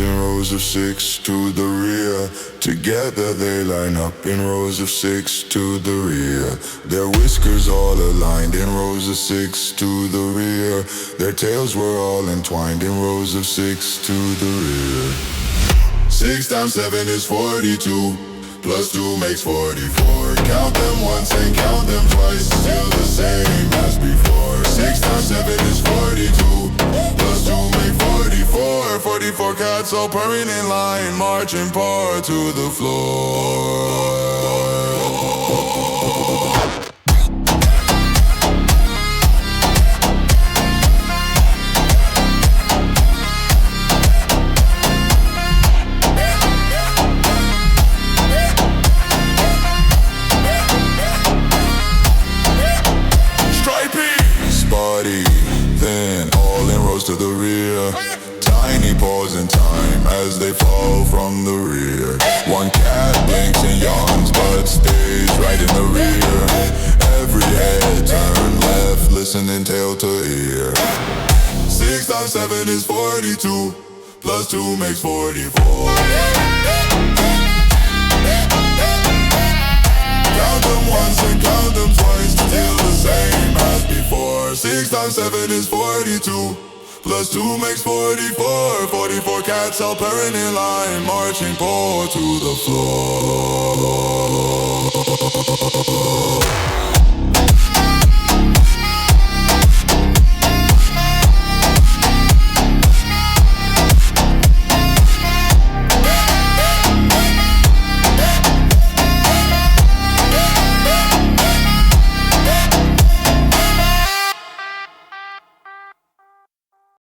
in rows of six to the rear. Together they line up in rows of six to the rear. Their whiskers all aligned in rows of six to the rear. Their tails were all entwined in rows of six to the rear. 6 times 7 is 42. Plus 2 makes 44. Count them once and count them twice, still the same as before. 6 times 7 is 42. Plus 2 make 44. 44 cats all purring in line, marching par to the floor. Then all in rows to the rear. Tiny pause in time as they fall from the rear. One cat blinks and yawns but stays right in the rear. Every head turned left, listening tail to ear. 6 times 7 is 42. Plus 2 makes 44. Count them once and count them twice, still the same as before. 6 times 7 is 42. Plus 2 makes 44. 44 cats all purring in line, marching poor to the floor.